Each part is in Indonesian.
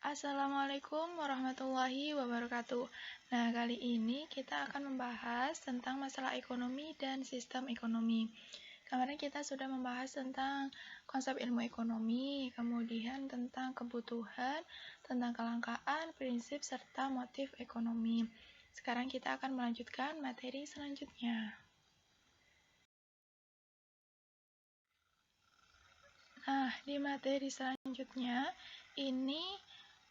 Assalamualaikum warahmatullahi wabarakatuh. Nah, kali ini kita akan membahas tentang masalah ekonomi dan sistem ekonomi. Kemarin kita sudah membahas tentang konsep ilmu ekonomi, kemudian tentang kebutuhan, tentang kelangkaan, prinsip, serta motif ekonomi. Sekarang kita akan melanjutkan materi selanjutnya. Nah, di materi selanjutnya, ini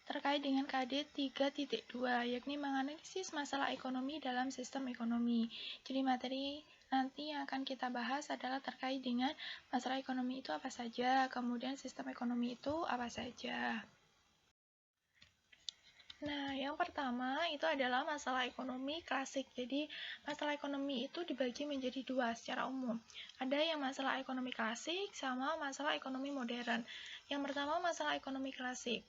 terkait dengan KD 3.2, yakni menganalisis masalah ekonomi dalam sistem ekonomi. Jadi materi nanti yang akan kita bahas adalah terkait dengan masalah ekonomi itu apa saja, kemudian sistem ekonomi itu apa saja. Nah, yang pertama itu adalah masalah ekonomi klasik. Jadi, masalah ekonomi itu dibagi menjadi dua secara umum. Ada yang masalah ekonomi klasik sama masalah ekonomi modern. Yang pertama, masalah ekonomi klasik.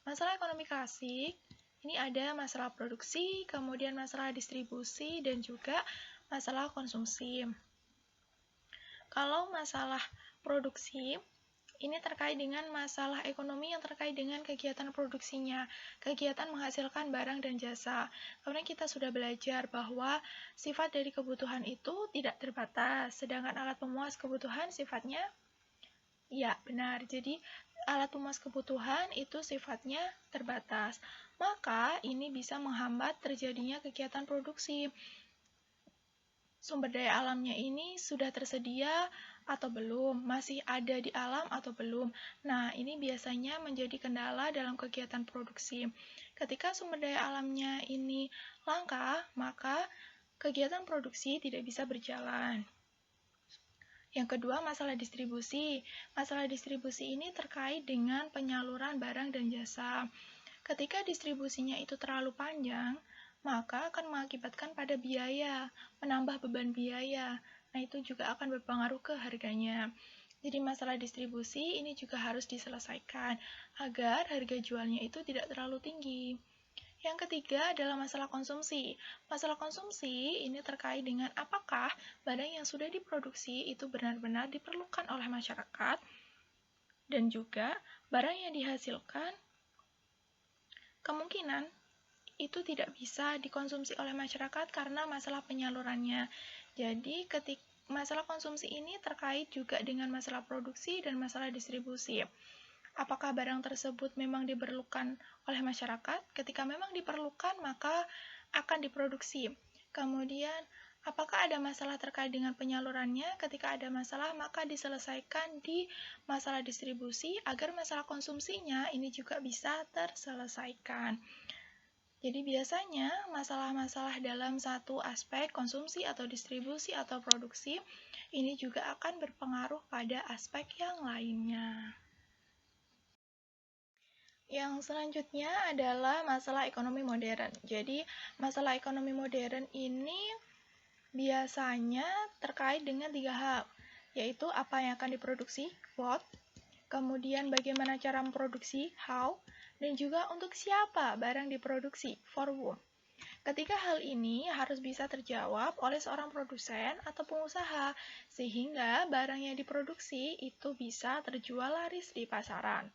Masalah ekonomi klasik, ini ada masalah produksi, kemudian masalah distribusi, dan juga masalah konsumsi. Kalau masalah produksi, ini terkait dengan masalah ekonomi yang terkait dengan kegiatan produksinya, kegiatan menghasilkan barang dan jasa. Kemudian kita sudah belajar bahwa sifat dari kebutuhan itu tidak terbatas, sedangkan alat pemuas kebutuhan sifatnya, ya benar, jadi alat pemuas kebutuhan itu sifatnya terbatas. Maka ini bisa menghambat terjadinya kegiatan produksi. Sumber daya alamnya ini sudah tersedia atau belum, masih ada di alam atau belum. Nah, ini biasanya menjadi kendala dalam kegiatan produksi. Ketika sumber daya alamnya ini langka, maka kegiatan produksi tidak bisa berjalan. Yang kedua, masalah distribusi. Masalah distribusi ini terkait dengan penyaluran barang dan jasa. Ketika distribusinya itu terlalu panjang, maka akan mengakibatkan pada biaya, menambah beban biaya. Nah, itu juga akan berpengaruh ke harganya. Jadi masalah distribusi ini juga harus diselesaikan agar harga jualnya itu tidak terlalu tinggi. Yang ketiga adalah masalah konsumsi. Masalah konsumsi ini terkait dengan apakah barang yang sudah diproduksi itu benar-benar diperlukan oleh masyarakat dan juga barang yang dihasilkan kemungkinan itu tidak bisa dikonsumsi oleh masyarakat karena masalah penyalurannya. Jadi, masalah konsumsi ini terkait juga dengan masalah produksi dan masalah distribusi. Apakah barang tersebut memang diperlukan oleh masyarakat? Ketika memang diperlukan, maka akan diproduksi. Kemudian, apakah ada masalah terkait dengan penyalurannya? Ketika ada masalah, maka diselesaikan di masalah distribusi agar masalah konsumsinya ini juga bisa terselesaikan. Jadi biasanya masalah-masalah dalam satu aspek konsumsi atau distribusi atau produksi ini juga akan berpengaruh pada aspek yang lainnya. Yang selanjutnya adalah masalah ekonomi modern. Jadi, masalah ekonomi modern ini biasanya terkait dengan 3 hal, yaitu apa yang akan diproduksi, what, kemudian bagaimana cara memproduksi, how, dan juga untuk siapa barang diproduksi, for whom. Ketika hal ini harus bisa terjawab oleh seorang produsen atau pengusaha, sehingga barang yang diproduksi itu bisa terjual laris di pasaran.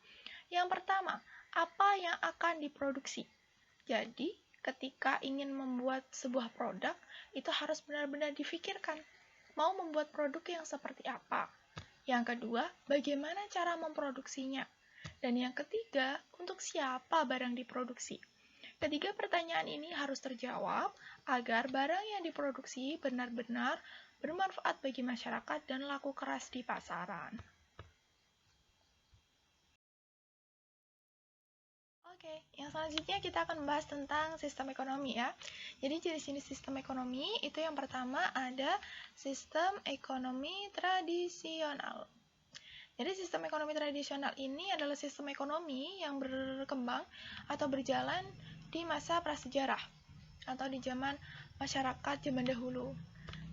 Yang pertama, apa yang akan diproduksi? Jadi, ketika ingin membuat sebuah produk, itu harus benar-benar difikirkan, mau membuat produk yang seperti apa. Yang kedua, bagaimana cara memproduksinya? Dan yang ketiga, untuk siapa barang diproduksi? Ketiga pertanyaan ini harus terjawab agar barang yang diproduksi benar-benar bermanfaat bagi masyarakat dan laku keras di pasaran. Oke, yang selanjutnya kita akan membahas tentang sistem ekonomi ya. Jadi jenis-jenis sistem ekonomi itu yang pertama ada sistem ekonomi tradisional. Jadi sistem ekonomi tradisional ini adalah sistem ekonomi yang berkembang atau berjalan di masa prasejarah atau di zaman masyarakat zaman dahulu.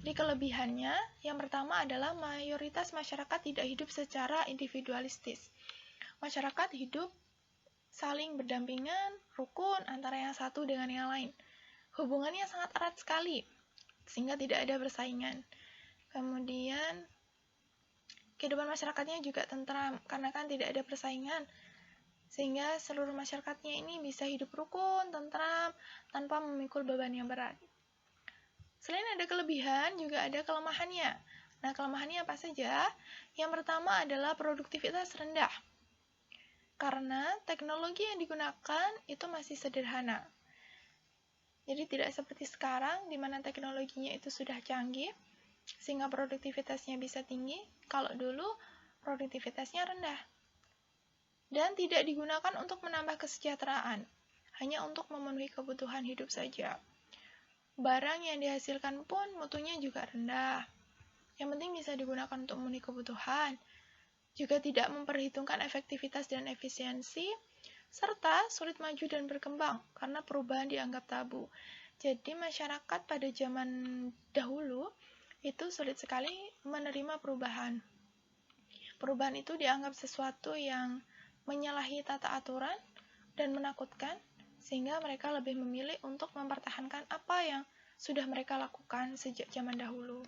Jadi kelebihannya yang pertama adalah mayoritas masyarakat tidak hidup secara individualistis. Masyarakat hidup saling berdampingan, rukun antara yang satu dengan yang lain. Hubungannya sangat erat sekali, sehingga tidak ada persaingan. Kemudian, kehidupan masyarakatnya juga tentram, karena kan tidak ada persaingan, sehingga seluruh masyarakatnya ini bisa hidup rukun, tentram, tanpa memikul beban yang berat. Selain ada kelebihan, juga ada kelemahannya. Nah, kelemahannya apa saja? Yang pertama adalah produktivitas rendah. Karena teknologi yang digunakan itu masih sederhana. Jadi tidak seperti sekarang, di mana teknologinya itu sudah canggih, sehingga produktivitasnya bisa tinggi. Kalau dulu, produktivitasnya rendah. Dan tidak digunakan untuk menambah kesejahteraan, hanya untuk memenuhi kebutuhan hidup saja. Barang yang dihasilkan pun mutunya juga rendah. Yang penting bisa digunakan untuk memenuhi kebutuhan. Juga tidak memperhitungkan efektivitas dan efisiensi, serta sulit maju dan berkembang karena perubahan dianggap tabu. Jadi masyarakat pada zaman dahulu itu sulit sekali menerima perubahan. Perubahan itu dianggap sesuatu yang menyalahi tata aturan dan menakutkan, sehingga mereka lebih memilih untuk mempertahankan apa yang sudah mereka lakukan sejak zaman dahulu.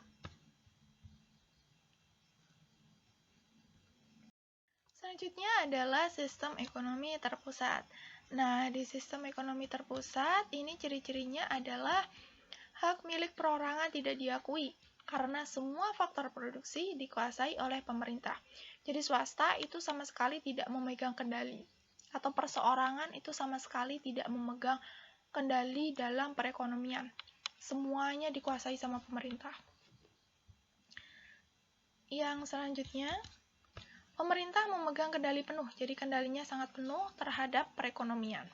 Selanjutnya adalah sistem ekonomi terpusat. Nah, di sistem ekonomi terpusat, ini ciri-cirinya adalah hak milik perorangan tidak diakui, karena semua faktor produksi dikuasai oleh pemerintah. Jadi swasta itu sama sekali tidak memegang kendali, atau perseorangan itu sama sekali tidak memegang kendali dalam perekonomian. Semuanya dikuasai sama pemerintah. Yang selanjutnya, pemerintah memegang kendali penuh, jadi kendalinya sangat penuh terhadap perekonomian.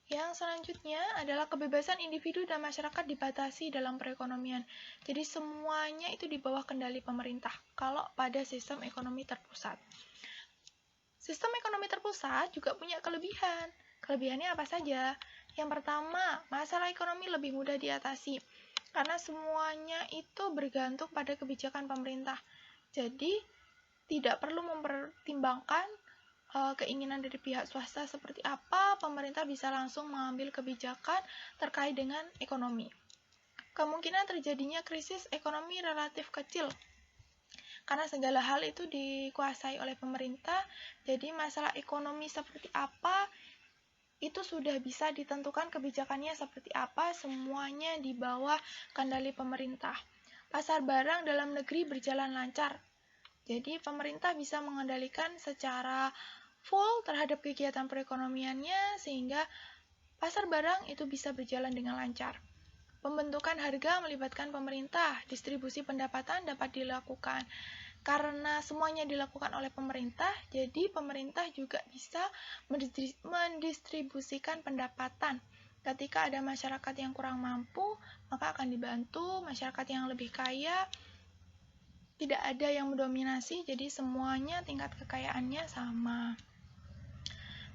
Yang selanjutnya adalah kebebasan individu dan masyarakat dibatasi dalam perekonomian. Jadi semuanya itu di bawah kendali pemerintah kalau pada sistem ekonomi terpusat. Sistem ekonomi terpusat juga punya kelebihan. Kelebihannya apa saja? Yang pertama, masalah ekonomi lebih mudah diatasi karena semuanya itu bergantung pada kebijakan pemerintah. Jadi tidak perlu mempertimbangkan keinginan dari pihak swasta seperti apa, pemerintah bisa langsung mengambil kebijakan terkait dengan ekonomi. Kemungkinan terjadinya krisis ekonomi relatif kecil, karena segala hal itu dikuasai oleh pemerintah, jadi masalah ekonomi seperti apa, itu sudah bisa ditentukan kebijakannya seperti apa, semuanya di bawah kendali pemerintah. Pasar barang dalam negeri berjalan lancar, jadi pemerintah bisa mengendalikan secara full terhadap kegiatan perekonomiannya sehingga pasar barang itu bisa berjalan dengan lancar. Pembentukan harga melibatkan pemerintah, distribusi pendapatan dapat dilakukan. Karena semuanya dilakukan oleh pemerintah, jadi pemerintah juga bisa mendistribusikan pendapatan. Ketika ada masyarakat yang kurang mampu, maka akan dibantu masyarakat yang lebih kaya. Tidak ada yang mendominasi, jadi semuanya tingkat kekayaannya sama.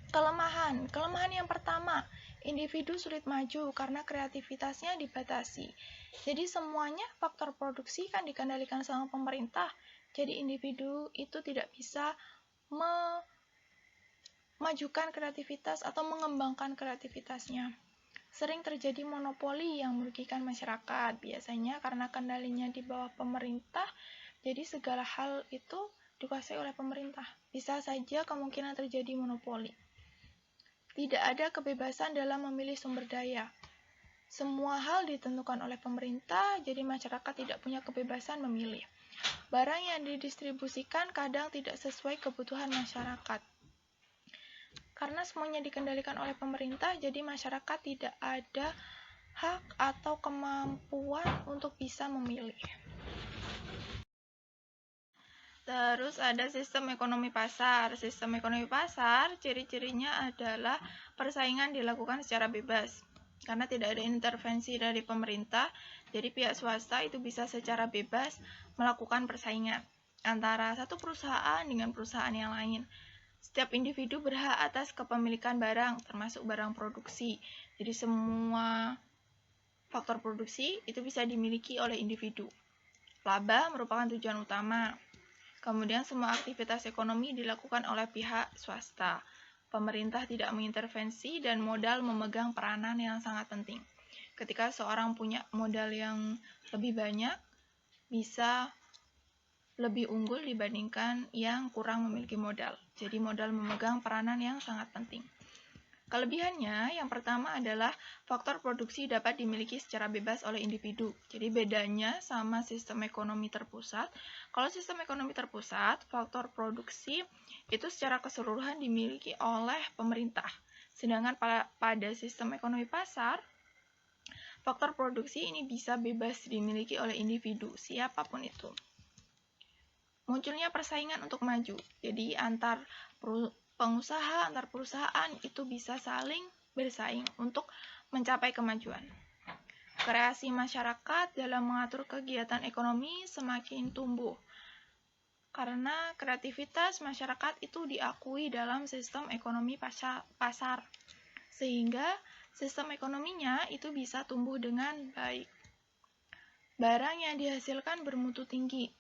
Kelemahan yang pertama, individu sulit maju karena kreativitasnya dibatasi. Jadi semuanya faktor produksi kan dikendalikan sama pemerintah. Jadi individu itu tidak bisa memajukan kreativitas atau mengembangkan kreativitasnya. Sering terjadi monopoli yang merugikan masyarakat. Biasanya karena kendalinya di bawah pemerintah, jadi segala hal itu dikuasai oleh pemerintah. Bisa saja kemungkinan terjadi monopoli. Tidak ada kebebasan dalam memilih sumber daya. Semua hal ditentukan oleh pemerintah, jadi masyarakat tidak punya kebebasan memilih. Barang yang didistribusikan kadang tidak sesuai kebutuhan masyarakat. Karena semuanya dikendalikan oleh pemerintah, jadi masyarakat tidak ada hak atau kemampuan untuk bisa memilih. Terus ada sistem ekonomi pasar. Sistem ekonomi pasar, ciri-cirinya adalah persaingan dilakukan secara bebas. Karena tidak ada intervensi dari pemerintah, jadi pihak swasta itu bisa secara bebas melakukan persaingan antara satu perusahaan dengan perusahaan yang lain. Setiap individu berhak atas kepemilikan barang, termasuk barang produksi. Jadi semua faktor produksi itu bisa dimiliki oleh individu. Laba merupakan tujuan utama. Kemudian semua aktivitas ekonomi dilakukan oleh pihak swasta. Pemerintah tidak mengintervensi dan modal memegang peranan yang sangat penting. Ketika seorang punya modal yang lebih banyak, bisa lebih unggul dibandingkan yang kurang memiliki modal. Jadi modal memegang peranan yang sangat penting. Kelebihannya yang pertama adalah faktor produksi dapat dimiliki secara bebas oleh individu. Jadi bedanya sama sistem ekonomi terpusat. Kalau sistem ekonomi terpusat, faktor produksi itu secara keseluruhan dimiliki oleh pemerintah. Sedangkan pada sistem ekonomi pasar, faktor produksi ini bisa bebas dimiliki oleh individu, siapapun itu. Munculnya persaingan untuk maju. Jadi antar pengusaha, antar perusahaan itu bisa saling bersaing untuk mencapai kemajuan. Kreasi masyarakat dalam mengatur kegiatan ekonomi semakin tumbuh. Karena kreativitas masyarakat itu diakui dalam sistem ekonomi pasar. Sehingga sistem ekonominya itu bisa tumbuh dengan baik. Barang yang dihasilkan bermutu tinggi.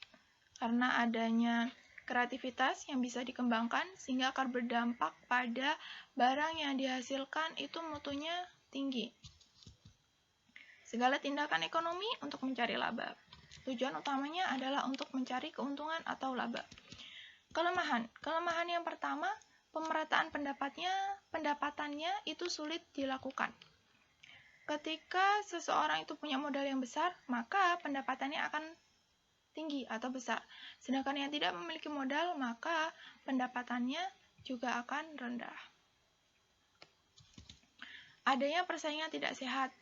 Karena adanya kreativitas yang bisa dikembangkan sehingga akan berdampak pada barang yang dihasilkan itu mutunya tinggi. Segala tindakan ekonomi untuk mencari laba. Tujuan utamanya adalah untuk mencari keuntungan atau laba. Kelemahan yang pertama, pemerataan pendapatannya itu sulit dilakukan. Ketika seseorang itu punya modal yang besar, maka pendapatannya akan tinggi atau besar. Sedangkan yang tidak memiliki modal, maka pendapatannya juga akan rendah. Adanya persaingan tidak sehat.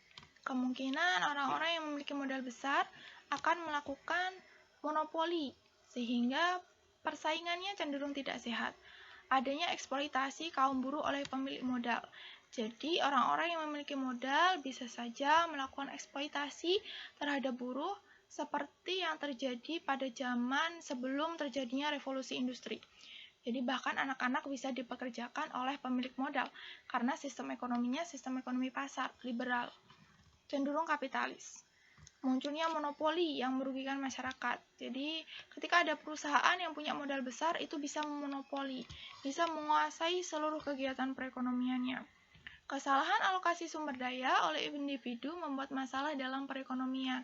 Kemungkinan orang-orang yang memiliki modal besar akan melakukan monopoli, sehingga persaingannya cenderung tidak sehat. Adanya eksploitasi kaum buruh oleh pemilik modal. Jadi, orang-orang yang memiliki modal bisa saja melakukan eksploitasi terhadap buruh seperti yang terjadi pada zaman sebelum terjadinya revolusi industri. Jadi bahkan anak-anak bisa dipekerjakan oleh pemilik modal karena sistem ekonominya sistem ekonomi pasar, liberal, cenderung kapitalis. Munculnya monopoli yang merugikan masyarakat. Jadi ketika ada perusahaan yang punya modal besar itu bisa memonopoli, bisa menguasai seluruh kegiatan perekonomiannya. Kesalahan alokasi sumber daya oleh individu membuat masalah dalam perekonomian.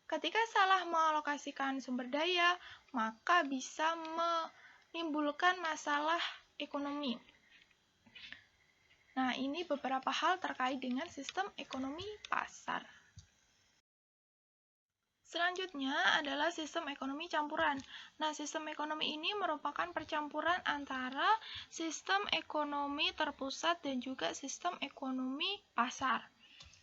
Ketika salah mengalokasikan sumber daya, maka bisa menimbulkan masalah ekonomi. Nah, ini beberapa hal terkait dengan sistem ekonomi pasar. Selanjutnya adalah sistem ekonomi campuran. Nah, sistem ekonomi ini merupakan percampuran antara sistem ekonomi terpusat dan juga sistem ekonomi pasar.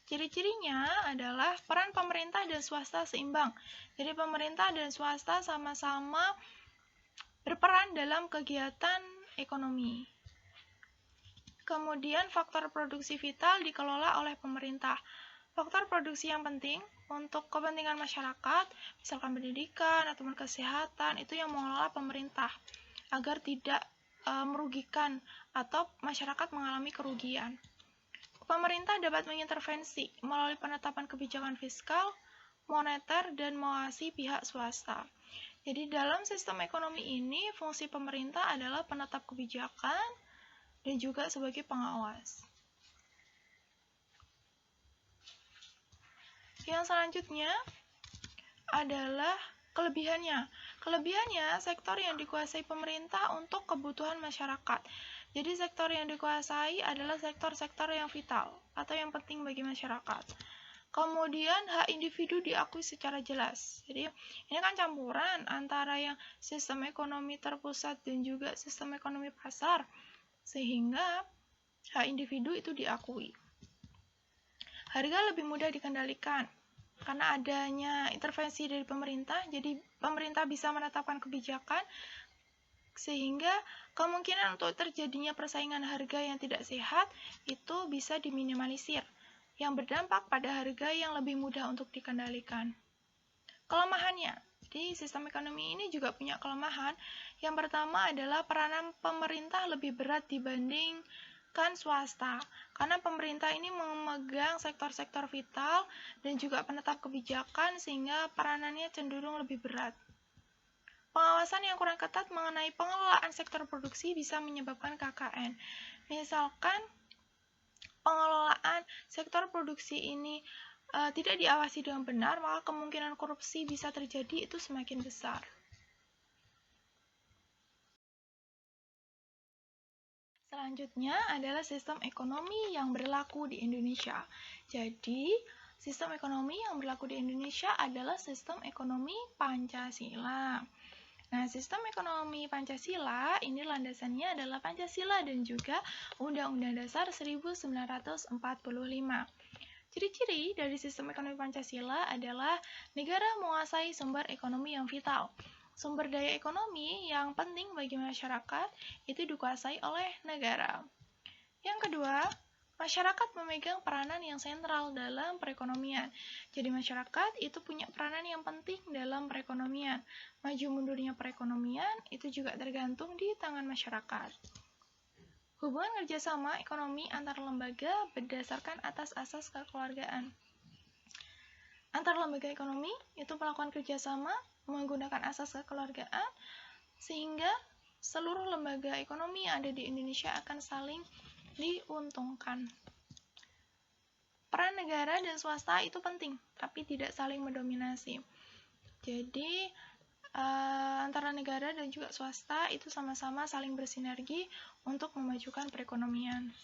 Ciri-cirinya adalah peran pemerintah dan swasta seimbang. Jadi pemerintah dan swasta sama-sama berperan dalam kegiatan ekonomi. Kemudian faktor produksi vital dikelola oleh pemerintah. Faktor produksi yang penting untuk kepentingan masyarakat, misalkan pendidikan atau kesehatan, itu yang mengelola pemerintah agar tidak merugikan atau masyarakat mengalami kerugian. Pemerintah dapat mengintervensi melalui penetapan kebijakan fiskal, moneter, dan mengawasi pihak swasta. Jadi dalam sistem ekonomi ini, fungsi pemerintah adalah penetap kebijakan dan juga sebagai pengawas. Yang selanjutnya adalah kelebihannya. Kelebihannya, sektor yang dikuasai pemerintah untuk kebutuhan masyarakat. Jadi sektor yang dikuasai adalah sektor-sektor yang vital atau yang penting bagi masyarakat. Kemudian hak individu diakui secara jelas. Jadi ini kan campuran antara yang sistem ekonomi terpusat dan juga sistem ekonomi pasar. Sehingga hak individu itu diakui. Harga lebih mudah dikendalikan karena adanya intervensi dari pemerintah. Jadi pemerintah bisa menetapkan kebijakan sehingga kemungkinan untuk terjadinya persaingan harga yang tidak sehat itu bisa diminimalisir, yang berdampak pada harga yang lebih mudah untuk dikendalikan. Kelemahannya, di sistem ekonomi ini juga punya kelemahan. Yang pertama adalah peranan pemerintah lebih berat dibandingkan swasta, karena pemerintah ini memegang sektor-sektor vital dan juga penetap kebijakan sehingga peranannya cenderung lebih berat. Pengawasan yang kurang ketat mengenai pengelolaan sektor produksi bisa menyebabkan KKN. Misalkan pengelolaan sektor produksi ini tidak diawasi dengan benar, maka kemungkinan korupsi bisa terjadi itu semakin besar. Selanjutnya adalah sistem ekonomi yang berlaku di Indonesia. Jadi, sistem ekonomi yang berlaku di Indonesia adalah sistem ekonomi Pancasila. Nah, sistem ekonomi Pancasila ini landasannya adalah Pancasila dan juga Undang-Undang Dasar 1945. Ciri-ciri dari sistem ekonomi Pancasila adalah negara menguasai sumber ekonomi yang vital. Sumber daya ekonomi yang penting bagi masyarakat itu dikuasai oleh negara. Yang kedua, masyarakat memegang peranan yang sentral dalam perekonomian. Jadi masyarakat itu punya peranan yang penting dalam perekonomian. Maju mundurnya perekonomian itu juga tergantung di tangan masyarakat. Hubungan kerjasama ekonomi antar lembaga berdasarkan atas asas kekeluargaan. Antar lembaga ekonomi itu melakukan kerjasama menggunakan asas kekeluargaan sehingga seluruh lembaga ekonomi yang ada di Indonesia akan saling diuntungkan. Peran negara dan swasta itu penting, tapi tidak saling mendominasi. Jadi, antara negara dan juga swasta itu sama-sama saling bersinergi untuk memajukan perekonomian.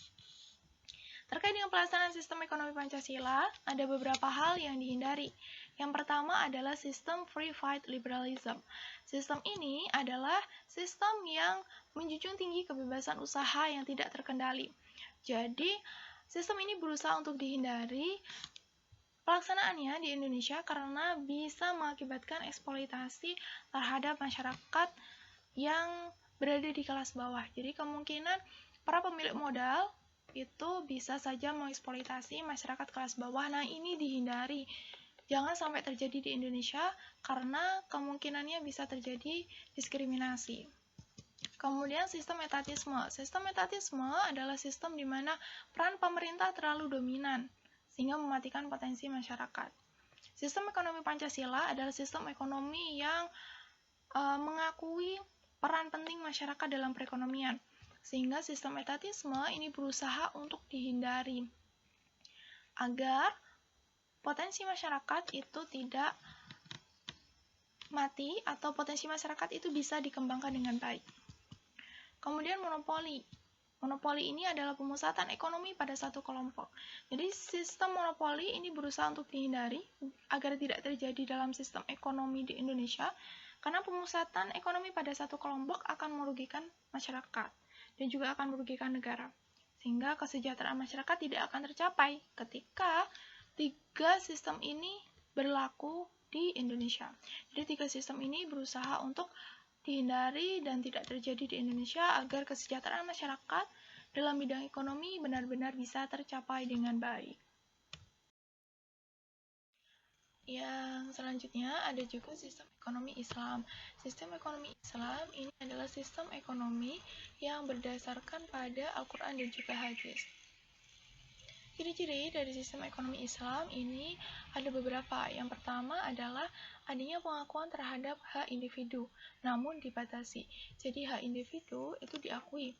Terkait dengan pelaksanaan sistem ekonomi Pancasila, ada beberapa hal yang dihindari. Yang pertama adalah sistem free fight liberalism. Sistem ini adalah sistem yang menjunjung tinggi kebebasan usaha yang tidak terkendali. Jadi, sistem ini berusaha untuk dihindari pelaksanaannya di Indonesia karena bisa mengakibatkan eksploitasi terhadap masyarakat yang berada di kelas bawah. Jadi, kemungkinan para pemilik modal itu bisa saja mengeksploitasi masyarakat kelas bawah. Nah, ini dihindari. Jangan sampai terjadi di Indonesia karena kemungkinannya bisa terjadi diskriminasi. Kemudian sistem etatisme. Sistem etatisme adalah sistem di mana peran pemerintah terlalu dominan sehingga mematikan potensi masyarakat. Sistem ekonomi Pancasila adalah sistem ekonomi yang mengakui peran penting masyarakat dalam perekonomian. Sehingga sistem etatisme ini berusaha untuk dihindari agar potensi masyarakat itu tidak mati atau potensi masyarakat itu bisa dikembangkan dengan baik. Kemudian monopoli. Monopoli ini adalah pemusatan ekonomi pada satu kelompok. Jadi sistem monopoli ini berusaha untuk dihindari agar tidak terjadi dalam sistem ekonomi di Indonesia karena pemusatan ekonomi pada satu kelompok akan merugikan masyarakat dan juga akan merugikan negara. Sehingga kesejahteraan masyarakat tidak akan tercapai ketika tiga sistem ini berlaku di Indonesia. Jadi tiga sistem ini berusaha untuk dihindari dan tidak terjadi di Indonesia agar kesejahteraan masyarakat dalam bidang ekonomi benar-benar bisa tercapai dengan baik. Yang selanjutnya ada juga sistem ekonomi Islam. Sistem ekonomi Islam ini adalah sistem ekonomi yang berdasarkan pada Al-Quran dan juga hadis. Ciri-ciri dari sistem ekonomi Islam ini ada beberapa. Yang pertama adalah adanya pengakuan terhadap hak individu, namun dibatasi. Jadi hak individu itu diakui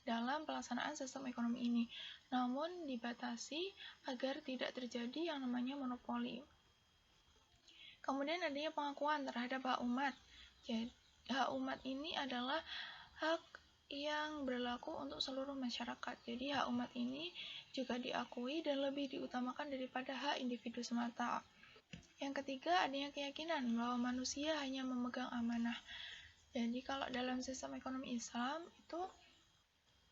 dalam pelaksanaan sistem ekonomi ini, namun dibatasi agar tidak terjadi yang namanya monopoli. Kemudian adanya pengakuan terhadap hak umat. Jadi, hak umat ini adalah hak yang berlaku untuk seluruh masyarakat. Jadi hak umat ini juga diakui dan lebih diutamakan daripada hak individu semata. Yang ketiga, adanya keyakinan bahwa manusia hanya memegang amanah. Jadi kalau dalam sistem ekonomi Islam itu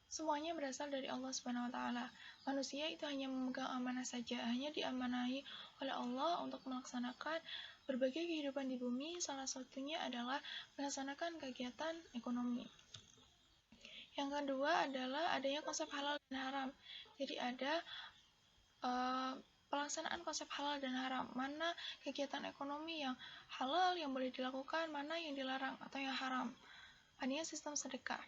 semuanya berasal dari Allah Subhanahu wa taala. Manusia itu hanya memegang amanah saja, hanya diamanahi oleh Allah untuk melaksanakan berbagai kehidupan di bumi, salah satunya adalah melaksanakan kegiatan ekonomi. Yang kedua adalah adanya konsep halal dan haram. Jadi ada pelaksanaan konsep halal dan haram. Mana kegiatan ekonomi yang halal yang boleh dilakukan, mana yang dilarang atau yang haram. Adanya sistem sedekah.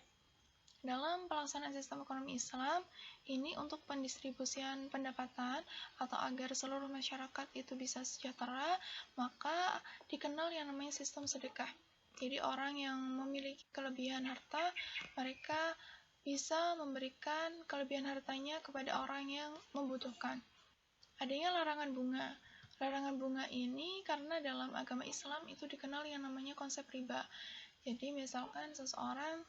Dalam pelaksanaan sistem ekonomi Islam, ini untuk pendistribusian pendapatan atau agar seluruh masyarakat itu bisa sejahtera, maka dikenal yang namanya sistem sedekah. Jadi orang yang memiliki kelebihan harta, mereka bisa memberikan kelebihan hartanya kepada orang yang membutuhkan. Adanya larangan bunga. Larangan bunga ini karena dalam agama Islam itu dikenal yang namanya konsep riba. Jadi misalkan seseorang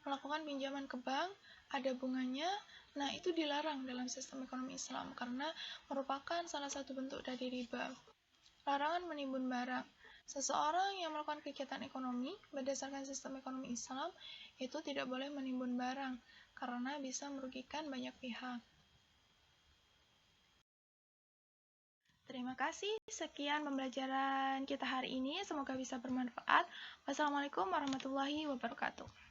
melakukan pinjaman ke bank, ada bunganya, nah itu dilarang dalam sistem ekonomi Islam karena merupakan salah satu bentuk dari riba. Larangan menimbun barang. Seseorang yang melakukan kegiatan ekonomi berdasarkan sistem ekonomi Islam itu tidak boleh menimbun barang karena bisa merugikan banyak pihak. Terima kasih, sekian pembelajaran kita hari ini. Semoga bisa bermanfaat. Wassalamualaikum warahmatullahi wabarakatuh.